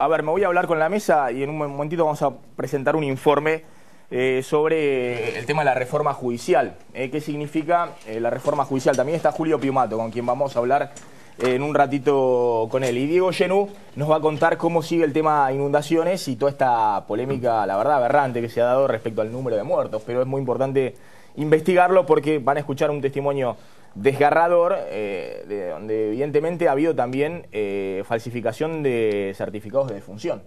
A ver, me voy a hablar con la mesa y en un momentito vamos a presentar un informe sobre el tema de la reforma judicial. ¿Qué significa la reforma judicial? También está Julio Piumato, con quien vamos a hablar en un ratito con él. Y Diego Genú nos va a contar cómo sigue el tema inundaciones y toda esta polémica, la verdad, aberrante que se ha dado respecto al número de muertos. Pero es muy importante investigarlo porque van a escuchar un testimonio desgarrador, de donde evidentemente ha habido también falsificación de certificados de defunción.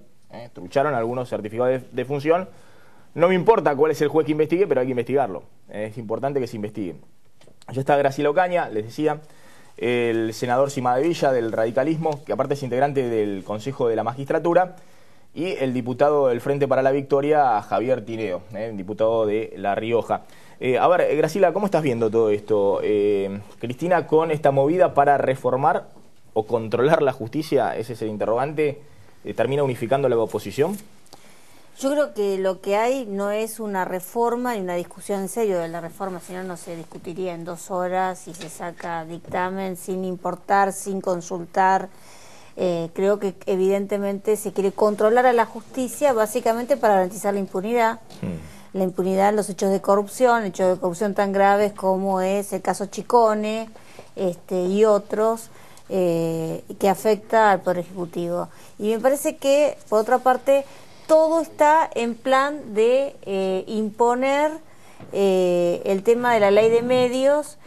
Trucharon algunos certificados de defunción. No me importa cuál es el juez que investigue, pero hay que investigarlo. Es importante que se investigue. Ya está Graciela Ocaña, les decía, el senador Cimadevilla del radicalismo, que aparte es integrante del Consejo de la Magistratura, y el diputado del Frente para la Victoria, Javier Tineo, diputado de La Rioja. A ver, Graciela, ¿cómo estás viendo todo esto? Cristina, con esta movida para reformar o controlar la justicia, ese es el interrogante, ¿termina unificando la oposición? Yo creo que lo que hay no es una reforma ni una discusión en serio de la reforma, si no, no se discutiría en 2 horas y se saca dictamen sin importar, sin consultar. Creo que evidentemente se quiere controlar a la justicia básicamente para garantizar la impunidad. La impunidad en los hechos de corrupción tan graves como es el caso Chicone y otros, que afecta al Poder Ejecutivo. Y me parece que, por otra parte, todo está en plan de imponer el tema de la ley de medios,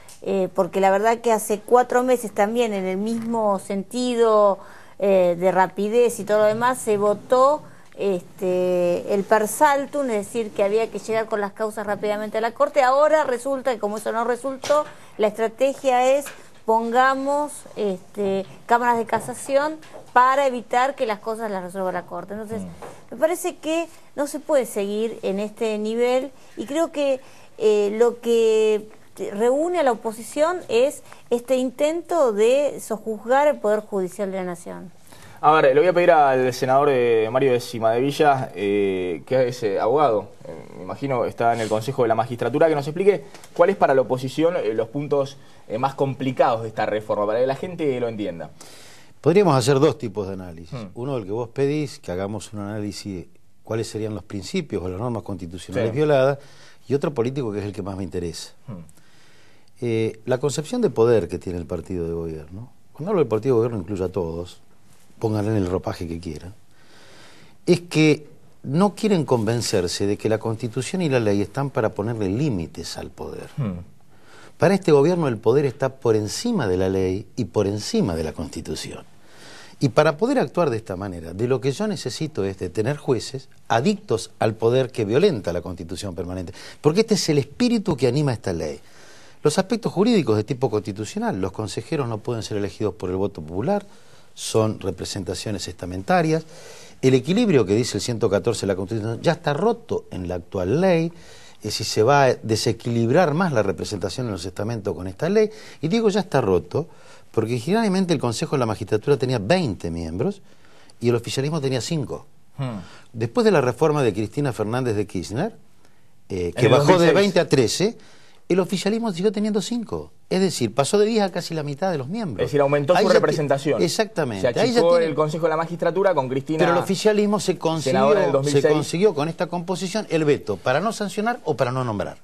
porque la verdad que hace 4 meses también, en el mismo sentido de rapidez y todo lo demás, se votó el per saltum, es decir, que había que llegar con las causas rápidamente a la Corte. Ahora resulta que, como eso no resultó, la estrategia es pongamos cámaras de casación para evitar que las cosas las resuelva la Corte. Entonces, me parece que no se puede seguir en este nivel, y creo que lo que reúne a la oposición es este intento de sojuzgar el Poder Judicial de la Nación. A ver, le voy a pedir al senador Mario de Cimadevilla, que es abogado, me imagino está en el Consejo de la Magistratura, que nos explique cuál es para la oposición los puntos más complicados de esta reforma, para que la gente lo entienda. Podríamos hacer 2 tipos de análisis. Uno, el que vos pedís, que hagamos un análisis cuáles serían los principios o las normas constitucionales violadas, y otro político, que es el que más me interesa. La concepción de poder que tiene el partido de gobierno, cuando hablo del partido de gobierno incluye a todos, pónganle en el ropaje que quieran, es que no quieren convencerse de que la Constitución y la ley están para ponerle límites al poder. Para este gobierno el poder está por encima de la ley y por encima de la Constitución. Y para poder actuar de esta manera, de lo que yo necesito es de tener jueces adictos al poder que violenta la Constitución permanente, porque este es el espíritu que anima esta ley. Los aspectos jurídicos de tipo constitucional, los consejeros no pueden ser elegidos por el voto popular, son representaciones estamentarias. El equilibrio que dice el 114 de la Constitución ya está roto en la actual ley. Si se va a desequilibrar más la representación en los estamentos con esta ley, y digo ya está roto, porque originalmente el Consejo de la Magistratura tenía 20 miembros y el oficialismo tenía 5. Después de la reforma de Cristina Fernández de Kirchner, que bajó de 20 a 13, el oficialismo siguió teniendo 5. Es decir, pasó de 10 a casi la mitad de los miembros. Es decir, aumentó su representación. Exactamente. Se achicó el Consejo de la Magistratura con Cristina. Pero el oficialismo se consiguió con esta composición el veto para no sancionar o para no nombrar.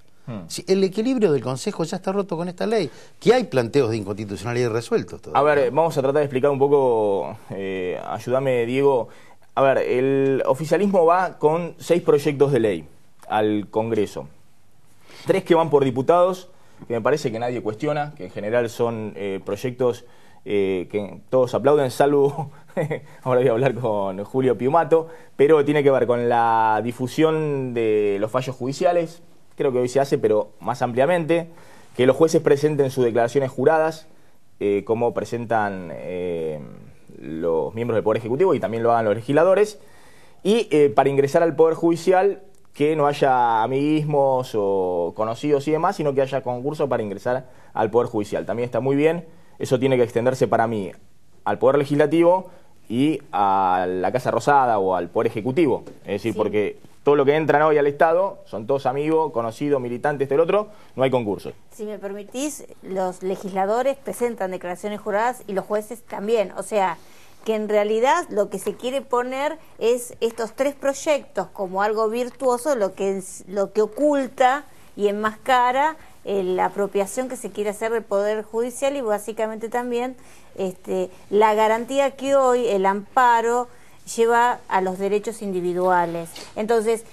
El equilibrio del Consejo ya está roto con esta ley, que hay planteos de inconstitucionalidad resueltos todavía. A ver, vamos a tratar de explicar un poco, ayúdame Diego. A ver, el oficialismo va con 6 proyectos de ley al Congreso. 3 que van por diputados, que me parece que nadie cuestiona, que en general son proyectos que todos aplauden, salvo, ahora voy a hablar con Julio Piumato, pero tiene que ver con la difusión de los fallos judiciales, creo que hoy se hace, pero más ampliamente, que los jueces presenten sus declaraciones juradas, como presentan los miembros del Poder Ejecutivo y también lo hagan los legisladores, y para ingresar al Poder Judicial, que no haya amiguismos o conocidos y demás, sino que haya concurso para ingresar al Poder Judicial. También está muy bien, eso tiene que extenderse para mí al Poder Legislativo y a la Casa Rosada o al Poder Ejecutivo. Es decir, porque todo lo que entran hoy al Estado son todos amigos, conocidos, militantes del otro, no hay concurso. Si me permitís, los legisladores presentan declaraciones juradas y los jueces también. O sea, que en realidad lo que se quiere poner es estos 3 proyectos como algo virtuoso, lo que oculta y enmascara la apropiación que se quiere hacer del Poder Judicial y básicamente también la garantía que hoy el amparo lleva a los derechos individuales. Entonces,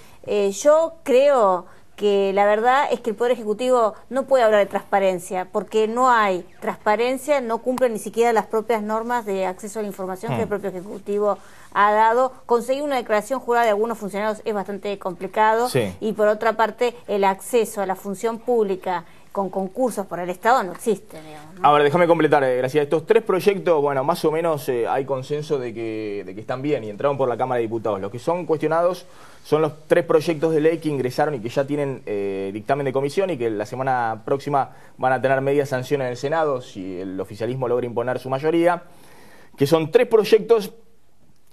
yo creo que la verdad es que el Poder Ejecutivo no puede hablar de transparencia, porque no hay transparencia, no cumple ni siquiera las propias normas de acceso a la información que el propio Ejecutivo ha dado. Conseguir una declaración jurada de algunos funcionarios es bastante complicado, y por otra parte el acceso a la función pública con concursos por el Estado no existe, digamos, ¿no? A ver, déjame completar, Graciela. Estos 3 proyectos, bueno, más o menos hay consenso de que están bien y entraron por la Cámara de Diputados. Los que son cuestionados son los 3 proyectos de ley que ingresaron y que ya tienen dictamen de comisión y que la semana próxima van a tener media sanción en el Senado si el oficialismo logra imponer su mayoría, que son 3 proyectos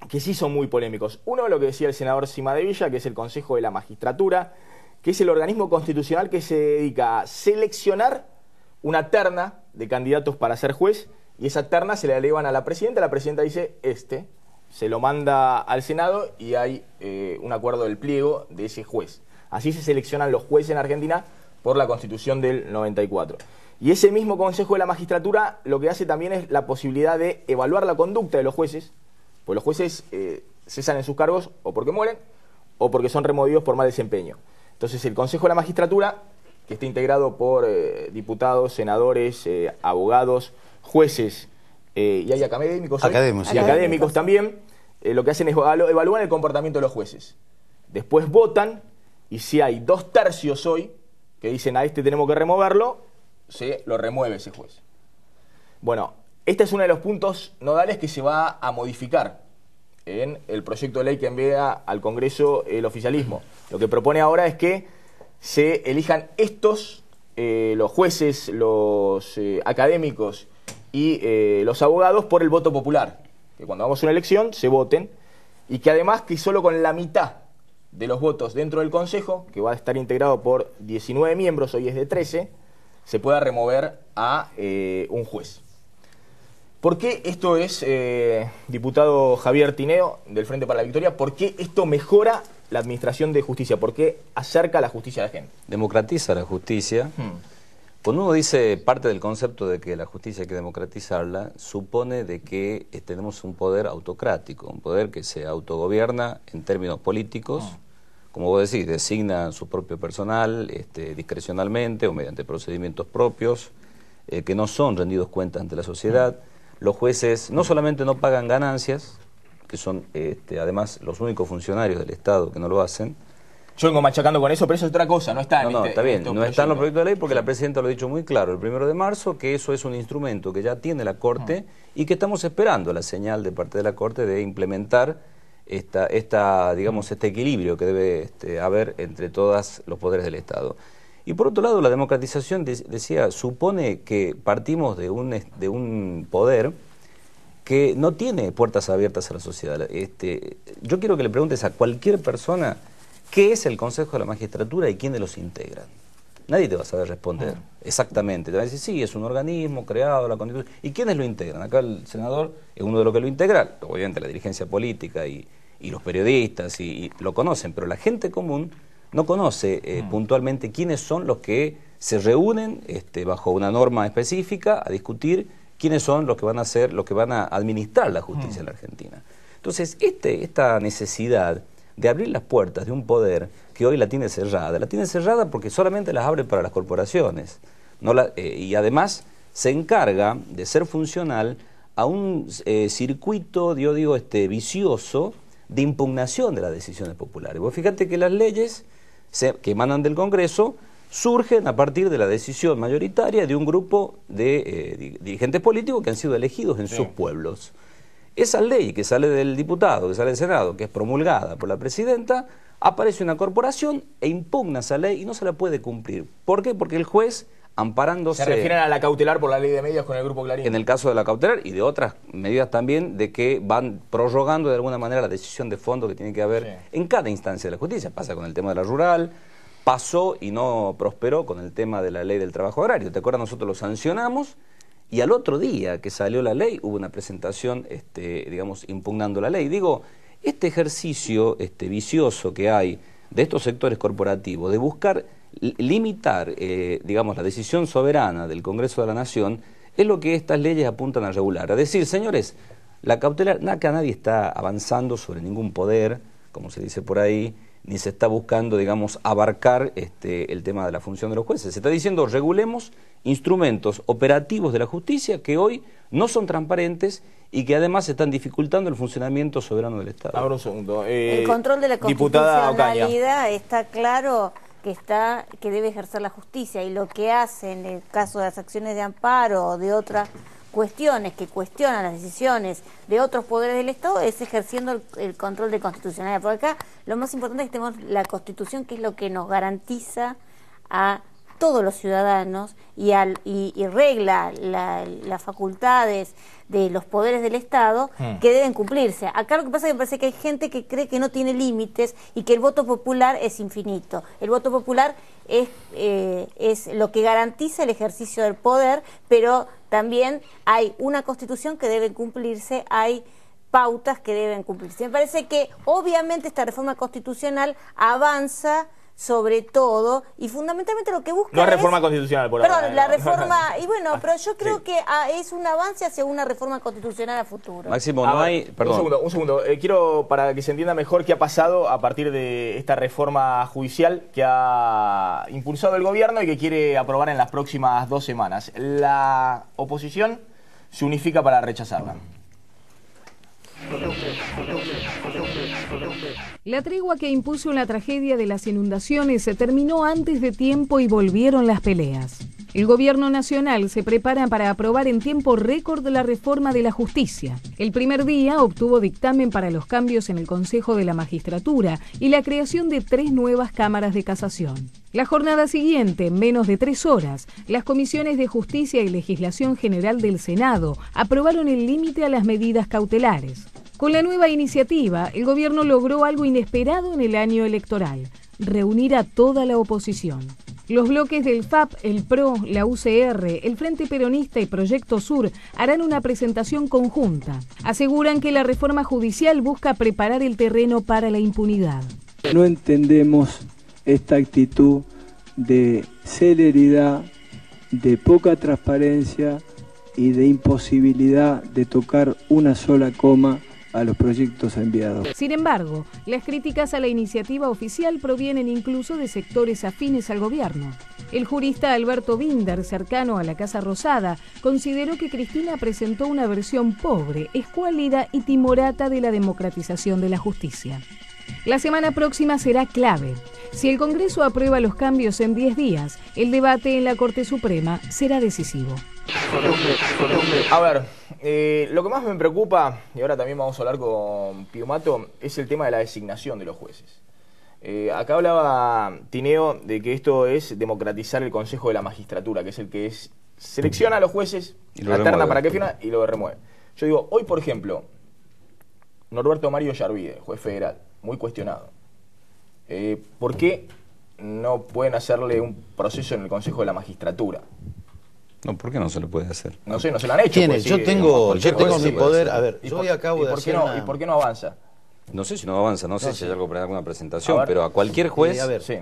que sí son muy polémicos. Uno, lo que decía el senador Cimadevilla, que es el Consejo de la Magistratura, que es el organismo constitucional que se dedica a seleccionar una terna de candidatos para ser juez, y esa terna se la elevan a la presidenta dice se lo manda al Senado y hay un acuerdo del pliego de ese juez. Así se seleccionan los jueces en Argentina por la Constitución del 94. Y ese mismo Consejo de la Magistratura lo que hace también es la posibilidad de evaluar la conducta de los jueces, pues los jueces cesan en sus cargos o porque mueren o porque son removidos por mal desempeño. Entonces el Consejo de la Magistratura, que está integrado por diputados, senadores, abogados, jueces y hay académicos, académicos también, lo que hacen es evaluar el comportamiento de los jueces. Después votan y si hay 2/3 hoy que dicen a tenemos que removerlo, se lo remueve ese juez. Bueno, este es uno de los puntos nodales que se va a modificar en el proyecto de ley que envía al Congreso el oficialismo. Lo que propone ahora es que se elijan los jueces, los académicos y los abogados por el voto popular. Que cuando hagamos una elección se voten y que además que solo con la mitad de los votos dentro del Consejo, que va a estar integrado por 19 miembros, hoy es de 13, se pueda remover a un juez. ¿Por qué esto es, diputado Javier Tineo, del Frente para la Victoria, por qué esto mejora la administración de justicia? ¿Por qué acerca la justicia a la gente? Democratiza la justicia. Cuando uno dice parte del concepto de que la justicia hay que democratizarla, supone de que tenemos un poder autocrático, un poder que se autogobierna en términos políticos, como vos decís, designa su propio personal discrecionalmente o mediante procedimientos propios, que no son rendidos cuentas ante la sociedad. Los jueces no solamente no pagan ganancias, que son además los únicos funcionarios del Estado que no lo hacen. Yo vengo machacando con eso, pero eso es otra cosa, no está en está bien, no está en los proyectos de ley porque la Presidenta lo ha dicho muy claro el 1 de marzo, que eso es un instrumento que ya tiene la Corte y que estamos esperando la señal de parte de la Corte de implementar digamos, este equilibrio que debe haber entre todos los poderes del Estado. Y por otro lado, la democratización, decía, supone que partimos de un poder que no tiene puertas abiertas a la sociedad. Yo quiero que le preguntes a cualquier persona qué es el Consejo de la Magistratura y quiénes los integran. Nadie te va a saber responder exactamente. Te va a decir, sí, es un organismo creado, la Constitución. ¿Y quiénes lo integran? Acá el senador es uno de los que lo integra, obviamente la dirigencia política y los periodistas y lo conocen, pero la gente común no conoce puntualmente quiénes son los que se reúnen bajo una norma específica a discutir quiénes son los que van a ser, los que van a administrar la justicia en la Argentina. Entonces, esta necesidad de abrir las puertas de un poder que hoy la tiene cerrada porque solamente las abre para las corporaciones, y además se encarga de ser funcional a un circuito, yo digo, vicioso de impugnación de las decisiones populares. Vos fíjate que las leyes que emanan del Congreso surgen a partir de la decisión mayoritaria de un grupo de dirigentes políticos que han sido elegidos en sus pueblos. Esa ley que sale del diputado, que sale del Senado, que es promulgada por la Presidenta, aparece una corporación e impugna esa ley y no se la puede cumplir. ¿Por qué? Porque el juez, amparándose... Se refieren a la cautelar por la ley de medios con el Grupo Clarín. En el caso de la cautelar y de otras medidas también de que van prorrogando de alguna manera la decisión de fondo que tiene que haber en cada instancia de la justicia. Pasa con el tema de la rural, pasó y no prosperó con el tema de la ley del trabajo agrario. ¿Te acuerdas? Nosotros lo sancionamos y al otro día que salió la ley hubo una presentación, digamos, impugnando la ley. Digo, este ejercicio vicioso que hay de estos sectores corporativos, de buscar limitar, digamos, la decisión soberana del Congreso de la Nación, es lo que estas leyes apuntan a regular. A decir, señores, la cautelar, acá nadie está avanzando sobre ningún poder, como se dice por ahí, ni se está buscando, digamos, abarcar el tema de la función de los jueces. Se está diciendo, regulemos instrumentos operativos de la justicia que hoy no son transparentes y que además están dificultando el funcionamiento soberano del Estado. Ahora un segundo. El control de la constitucionalidad está claro que debe ejercer la justicia, y lo que hace en el caso de las acciones de amparo o de otras cuestiones que cuestionan las decisiones de otros poderes del Estado es ejerciendo el control de constitucionalidad. Por acá lo más importante es que tenemos la Constitución, que es lo que nos garantiza a todos los ciudadanos y regla las facultades de los poderes del Estado que deben cumplirse. Acá lo que pasa es que me parece que hay gente que cree que no tiene límites y que el voto popular es infinito. El voto popular es lo que garantiza el ejercicio del poder, pero también hay una Constitución que debe cumplirse, hay pautas que deben cumplirse. Me parece que obviamente esta reforma constitucional avanza sobre todo, y fundamentalmente lo que busca no es reforma constitucional por ahora. Perdón, la reforma, y bueno, pero yo creo que es un avance hacia una reforma constitucional a futuro. Máximo, no hay... Perdón. Un segundo. Quiero, para que se entienda mejor, qué ha pasado a partir de esta reforma judicial que ha impulsado el gobierno y que quiere aprobar en las próximas 2 semanas. La oposición se unifica para rechazarla. La tregua que impuso la tragedia de las inundaciones se terminó antes de tiempo y volvieron las peleas. El gobierno nacional se prepara para aprobar en tiempo récord la reforma de la justicia. El primer día obtuvo dictamen para los cambios en el Consejo de la Magistratura y la creación de 3 nuevas cámaras de casación. La jornada siguiente, en menos de 3 horas, las comisiones de Justicia y Legislación General del Senado aprobaron el límite a las medidas cautelares. Con la nueva iniciativa, el gobierno logró algo inesperado en el año electoral: reunir a toda la oposición. Los bloques del FAP, el PRO, la UCR, el Frente Peronista y Proyecto Sur harán una presentación conjunta. Aseguran que la reforma judicial busca preparar el terreno para la impunidad. No entendemos esta actitud de celeridad, de poca transparencia y de imposibilidad de tocar una sola coma a los proyectos enviados. Sin embargo, las críticas a la iniciativa oficial provienen incluso de sectores afines al gobierno. El jurista Alberto Binder, cercano a la Casa Rosada, consideró que Cristina presentó una versión pobre, escuálida y timorata de la democratización de la justicia. La semana próxima será clave. Si el Congreso aprueba los cambios en 10 días, el debate en la Corte Suprema será decisivo. A ver, lo que más me preocupa, y ahora también vamos a hablar con Piumato, es el tema de la designación de los jueces. Acá hablaba Tineo de que esto es democratizar el Consejo de la Magistratura, que es el que selecciona a los jueces, alterna para qué final y lo remueve. Yo digo, hoy por ejemplo, Norberto Mario Yarvide, juez federal, muy cuestionado. ¿Por qué no pueden hacerle un proceso en el Consejo de la Magistratura? No, ¿por qué no se lo puede hacer? No sé, no se lo han hecho. Pues, yo tengo mi poder. A ver, yo hoy acabo de hacer ¿Y por qué no avanza? No sé si no avanza, no sé si hay algo para alguna presentación, pero a cualquier juez... a ver, sí.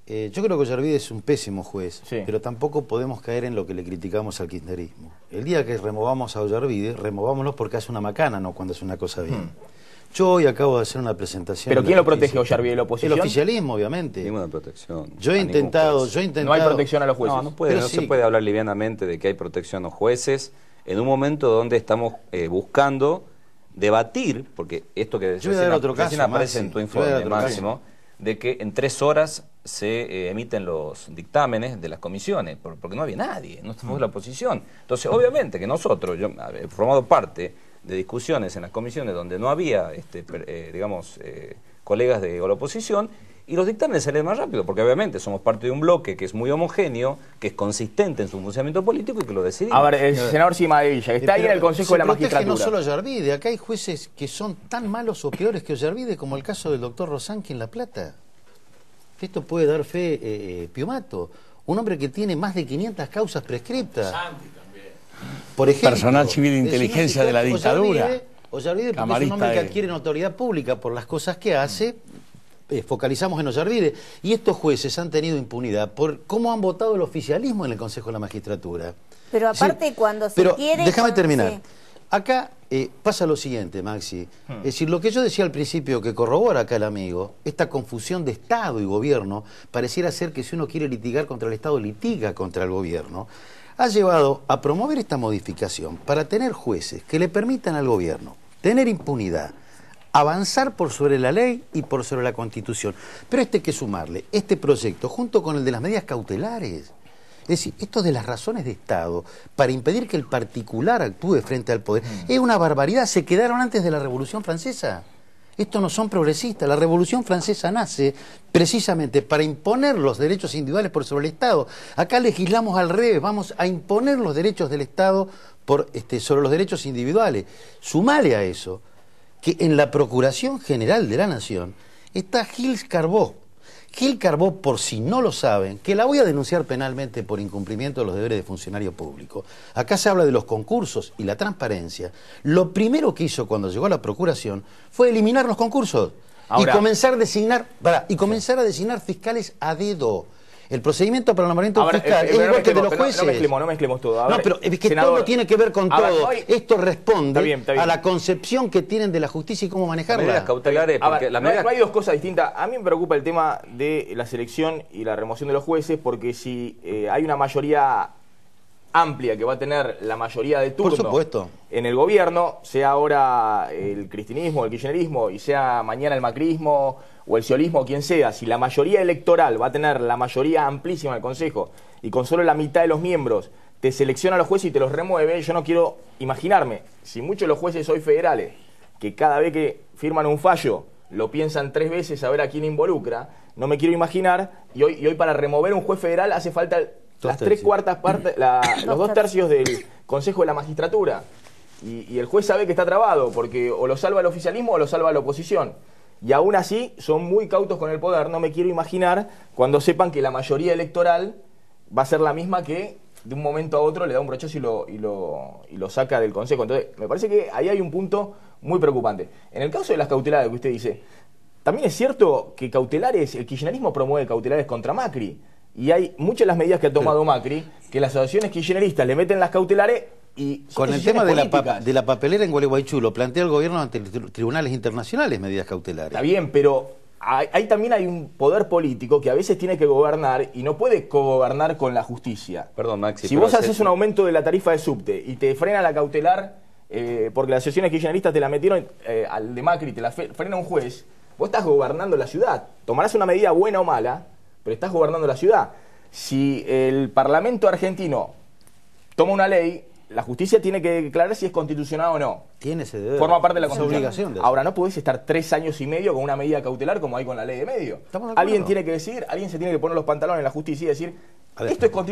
Yo creo que Yarvide es un pésimo juez, sí, pero tampoco podemos caer en lo que le criticamos al kirchnerismo. El día que removamos a Yarvide, removámonos porque hace una macana, no cuando hace una cosa bien. Yo hoy acabo de hacer una presentación... ¿Pero quién lo protege a Yarvide de la oposición? El oficialismo, obviamente. Ninguna protección. Yo he intentado... No hay protección a los jueces. No se puede hablar livianamente de que hay protección a los jueces en un momento donde estamos buscando debatir, porque esto que recién aparece en tu informe, Máximo, de que en 3 horas se emiten los dictámenes de las comisiones, porque no había nadie, no estamos en la oposición. Entonces, obviamente que nosotros, yo he formado parte de discusiones en las comisiones donde no había, colegas de la oposición, y los dictámenes salen más rápido, porque obviamente somos parte de un bloque que es muy homogéneo, que es consistente en su funcionamiento político y que lo decidimos. A ver, el senador Cimadevilla, que está ahí en el Consejo de la Magistratura. No solo Yarvide, acá hay jueces que son tan malos o peores que Yarvide, como el caso del doctor Rosanqui en La Plata. Esto puede dar fe Piumato, un hombre que tiene más de 500 causas prescriptas. Por ejemplo, personal civil de inteligencia de la dictadura. Ollarvide, porque es un hombre que adquiere notoriedad pública por las cosas que hace. Focalizamos en Ollarvide. Y estos jueces han tenido impunidad por cómo han votado el oficialismo en el Consejo de la Magistratura. Pero aparte, sí, cuando se quiere... Déjame terminar. Sí. Acá pasa lo siguiente, Maxi. Es decir, lo que yo decía al principio, que corrobora acá el amigo, esta confusión de Estado y gobierno, pareciera ser que si uno quiere litigar contra el Estado, litiga contra el gobierno, ha llevado a promover esta modificación para tener jueces que le permitan al gobierno tener impunidad, avanzar por sobre la ley y por sobre la Constitución. Pero hay que sumarle este proyecto junto con el de las medidas cautelares. Es decir, esto de las razones de Estado para impedir que el particular actúe frente al poder es una barbaridad. Se quedaron antes de la Revolución Francesa. Estos no son progresistas. La Revolución Francesa nace precisamente para imponer los derechos individuales por sobre el Estado. Acá legislamos al revés, vamos a imponer los derechos del Estado sobre los derechos individuales. Sumale a eso que en la Procuración General de la Nación está Gilles Carbó. Gil Carbó, por si no lo saben, que la voy a denunciar penalmente por incumplimiento de los deberes de funcionario público. Acá se habla de los concursos y la transparencia. Lo primero que hizo cuando llegó a la Procuración fue eliminar los concursos. Ahora, y comenzar a designar fiscales a dedo. El procedimiento para el nombramiento fiscal es igual que el de los jueces. No mezclemos todo. No, pero es que senador, todo tiene que ver con todo. Esto responde está bien. A la concepción que tienen de la justicia y cómo manejarla. Medidas cautelares, porque no hay dos cosas distintas. A mí me preocupa el tema de la selección y la remoción de los jueces, porque si hay una mayoría amplia que va a tener la mayoría de turno, por supuesto, en el gobierno, sea ahora el cristinismo, el kirchnerismo, y sea mañana el macrismo o el ciolismo o quien sea, si la mayoría electoral va a tener la mayoría amplísima del Consejo y con solo la mitad de los miembros te selecciona a los jueces y te los remueve, yo no quiero imaginarme, si muchos de los jueces hoy federales, que cada vez que firman un fallo lo piensan 3 veces a ver a quién involucra, no me quiero imaginar, y hoy para remover un juez federal hace falta las 3/4 partes, los 2 tercios del Consejo de la Magistratura. Y el juez sabe que está trabado, porque o lo salva el oficialismo o lo salva la oposición. Y aún así son muy cautos con el poder. No me quiero imaginar cuando sepan que la mayoría electoral va a ser la misma que de un momento a otro le da un brochazo y lo saca del Consejo. Entonces, me parece que ahí hay un punto muy preocupante. En el caso de las cautelares que usted dice, también es cierto que cautelares, el kirchnerismo promueve cautelares contra Macri. Y hay muchas de las medidas que ha tomado Macri, que las asociaciones kirchneristas le meten las cautelares y... Con el tema de la papelera en Gualeguaychú, lo plantea el gobierno ante tribunales internacionales, medidas cautelares. Está bien, pero ahí también hay un poder político que a veces tiene que gobernar y no puede cogobernar con la justicia. Perdón, Maxi. Si vos haces un aumento de la tarifa de subte y te frena la cautelar, porque las asociaciones kirchneristas te la metieron al de Macri, te la frena un juez, vos estás gobernando la ciudad. Tomarás una medida buena o mala, pero estás gobernando la ciudad. Si el Parlamento argentino toma una ley, la justicia tiene que declarar si es constitucional o no. Tiene ese deber. Forma parte de la Constitución. Ahora, no podés estar 3 años y medio con una medida cautelar como hay con la ley de medio. Alguien tiene que decir, alguien se tiene que poner los pantalones en la justicia y decir, esto es constitucional.